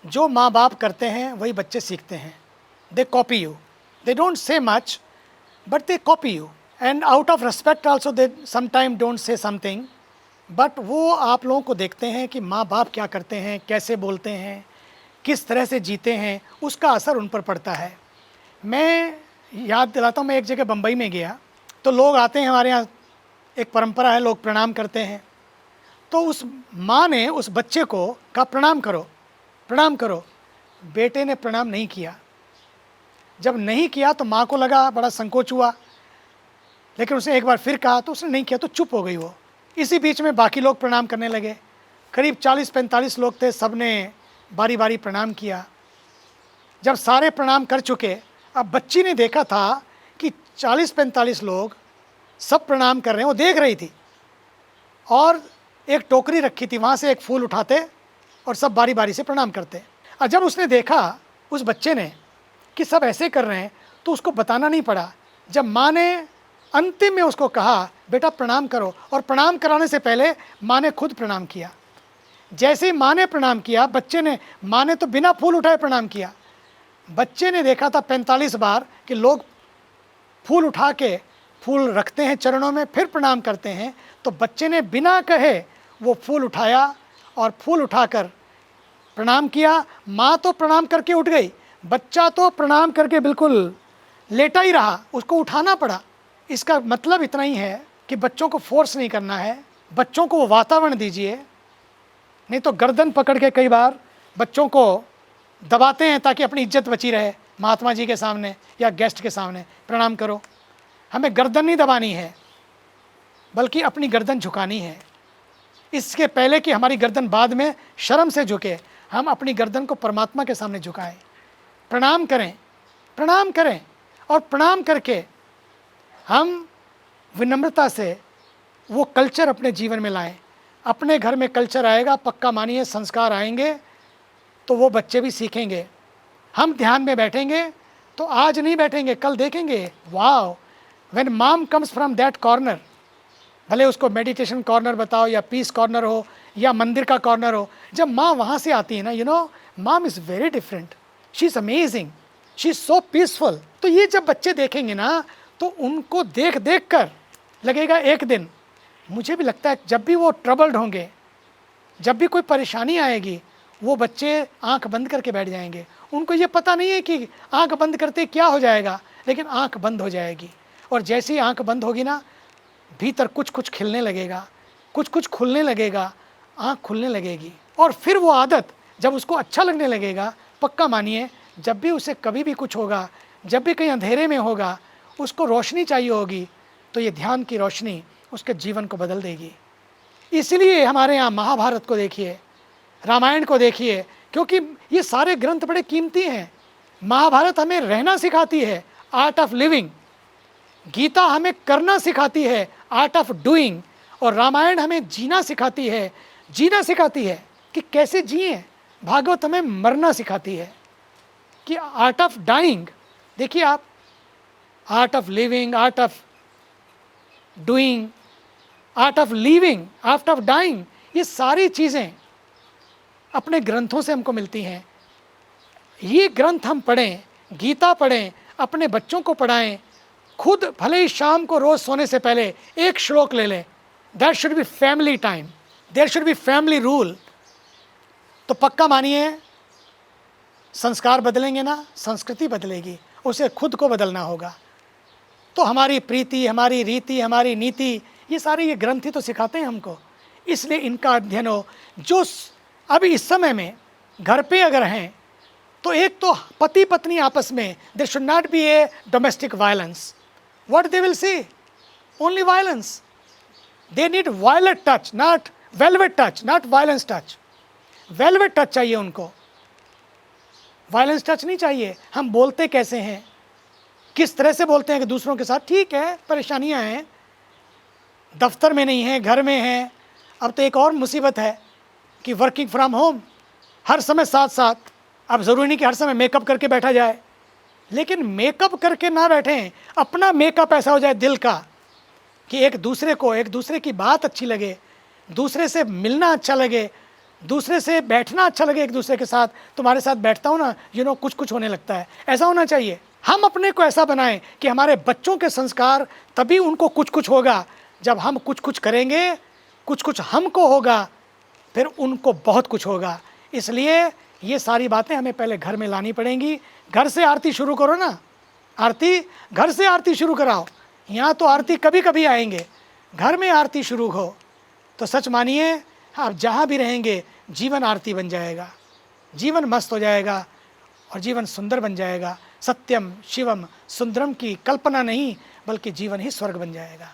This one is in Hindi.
जो माँ बाप करते हैं वही बच्चे सीखते हैं। They copy you, they don't say much but they copy you, and out of respect also they sometime don't say something, but वो आप लोगों को देखते हैं कि माँ बाप क्या करते हैं, कैसे बोलते हैं, किस तरह से जीते हैं, उसका असर उन पर पड़ता है। मैं याद दिलाता हूँ, मैं एक जगह बम्बई में गया, तो लोग आते हैं, हमारे यहाँ एक परंपरा है, लोग प्रणाम करते हैं। तो उस माँ ने उस बच्चे को कहा प्रणाम करो, प्रणाम करो। बेटे ने प्रणाम नहीं किया। जब नहीं किया तो माँ को लगा, बड़ा संकोच हुआ, लेकिन उसने एक बार फिर कहा तो उसने नहीं किया, तो चुप हो गई वो। इसी बीच में बाकी लोग प्रणाम करने लगे। करीब 40-45 लोग थे, सब ने बारी बारी प्रणाम किया। जब सारे प्रणाम कर चुके, अब बच्ची ने देखा था कि 40-45 लोग सब प्रणाम कर रहे हैं, वो देख रही थी, और एक टोकरी रखी थी, वहाँ से एक फूल उठाते और सब बारी बारी से प्रणाम करते। और जब उसने देखा उस बच्चे ने कि सब ऐसे कर रहे हैं, तो उसको बताना नहीं पड़ा। जब माँ ने अंतिम में उसको कहा बेटा प्रणाम करो, और प्रणाम कराने से पहले माँ ने खुद प्रणाम किया। जैसे ही माँ ने प्रणाम किया, बच्चे ने, माँ ने तो बिना फूल उठाए प्रणाम किया। बच्चे ने देखा था 45 बार कि लोग फूल उठा के फूल रखते हैं चरणों में, फिर प्रणाम करते हैं, तो बच्चे ने बिना कहे वो फूल उठाया और फूल उठाकर प्रणाम किया। माँ तो प्रणाम करके उठ गई, बच्चा तो प्रणाम करके बिल्कुल लेटा ही रहा, उसको उठाना पड़ा। इसका मतलब इतना ही है कि बच्चों को फोर्स नहीं करना है, बच्चों को वो वातावरण दीजिए। नहीं तो गर्दन पकड़ के कई बार बच्चों को दबाते हैं ताकि अपनी इज्जत बची रहे, महात्मा जी के सामने या गेस्ट के सामने प्रणाम करो। हमें गर्दन नहीं दबानी है, बल्कि अपनी गर्दन झुकानी है। इसके पहले कि हमारी गर्दन बाद में शर्म से झुके, हम अपनी गर्दन को परमात्मा के सामने झुकाएं, प्रणाम करें, प्रणाम करें, और प्रणाम करके हम विनम्रता से वो कल्चर अपने जीवन में लाएं। अपने घर में कल्चर आएगा, पक्का मानिए संस्कार आएंगे, तो वो बच्चे भी सीखेंगे। हम ध्यान में बैठेंगे तो आज नहीं बैठेंगे, कल देखेंगे वाह, when mom comes from that corner, भले उसको मेडिटेशन कॉर्नर बताओ या पीस कॉर्नर हो या मंदिर का कॉर्नर हो, जब माँ वहाँ से आती है ना, you know, mom is very different, she is amazing, she is so peaceful. तो ये जब बच्चे देखेंगे ना, तो उनको देख देख कर लगेगा एक दिन, मुझे भी लगता है जब भी वो ट्रबल्ड होंगे, जब भी कोई परेशानी आएगी, वो बच्चे आंख बंद करके बैठ जाएंगे। उनको ये पता नहीं है कि आंख बंद करते क्या हो जाएगा, लेकिन आंख बंद हो जाएगी, और जैसे ही आंख बंद होगी ना, भीतर कुछ कुछ खिलने लगेगा, कुछ कुछ खुलने लगेगा, आंख खुलने लगेगी। और फिर वो आदत जब उसको अच्छा लगने लगेगा, पक्का मानिए जब भी उसे कभी भी कुछ होगा, जब भी कहीं अंधेरे में होगा, उसको रोशनी चाहिए होगी, तो ये ध्यान की रोशनी उसके जीवन को बदल देगी। इसलिए हमारे यहाँ महाभारत को देखिए, रामायण को देखिए, क्योंकि ये सारे ग्रंथ बड़े कीमती हैं। महाभारत हमें रहना सिखाती है, आर्ट ऑफ लिविंग। गीता हमें करना सिखाती है, आर्ट ऑफ डूइंग। और रामायण हमें जीना सिखाती है, जीना सिखाती है कि कैसे जिए। भागवत हमें मरना सिखाती है कि आर्ट ऑफ डाइंग। देखिए आप, art of living, art of doing, art of living, art of dying, ये सारी चीज़ें अपने ग्रंथों से हमको मिलती हैं। ये ग्रंथ हम पढ़ें, गीता पढ़ें, अपने बच्चों को पढ़ाएं, खुद भले ही शाम को रोज़ सोने से पहले एक श्लोक ले लें। That should be family time, there should be family rule. तो पक्का मानिए संस्कार बदलेंगे ना, संस्कृति बदलेगी, उसे खुद को बदलना होगा। तो हमारी प्रीति, हमारी रीति, हमारी नीति, ये सारे ये ग्रंथ ही तो सिखाते हैं हमको। इसलिए इनका अध्ययन हो। जो अभी इस समय में घर पे अगर हैं, तो एक तो पति पत्नी आपस में, there should not be a domestic violence. What they will see? Only violence. They need violet touch, not velvet touch, not violence touch. Velvet touch चाहिए उनको, वायलेंस टच नहीं चाहिए। हम बोलते कैसे हैं, किस तरह से बोलते हैं कि दूसरों के साथ, ठीक है परेशानियां हैं, दफ्तर में नहीं है, घर में है। अब तो एक और मुसीबत है कि वर्किंग फ्रॉम होम, हर समय साथ साथ। अब ज़रूरी नहीं कि हर समय मेकअप करके बैठा जाए, लेकिन मेकअप करके ना बैठें, अपना मेकअप ऐसा हो जाए दिल का कि एक दूसरे को, एक दूसरे की बात अच्छी लगे, दूसरे से मिलना अच्छा लगे, दूसरे से बैठना अच्छा लगे, एक दूसरे के साथ तुम्हारे साथ बैठता हूँ ना, कुछ कुछ होने लगता है, ऐसा होना चाहिए। हम अपने को ऐसा बनाएं कि हमारे बच्चों के संस्कार, तभी उनको कुछ कुछ होगा। जब हम कुछ कुछ करेंगे, कुछ कुछ हमको होगा, फिर उनको बहुत कुछ होगा। इसलिए ये सारी बातें हमें पहले घर में लानी पड़ेंगी। घर से आरती शुरू करो ना, आरती घर से आरती शुरू कराओ। यहाँ तो आरती कभी कभी आएंगे, घर में आरती शुरू हो तो सच मानिए आप जहाँ भी रहेंगे जीवन आरती बन जाएगा, जीवन मस्त हो जाएगा और जीवन सुंदर बन जाएगा। सत्यम शिवम सुंदरम की कल्पना नहीं, बल्कि जीवन ही स्वर्ग बन जाएगा।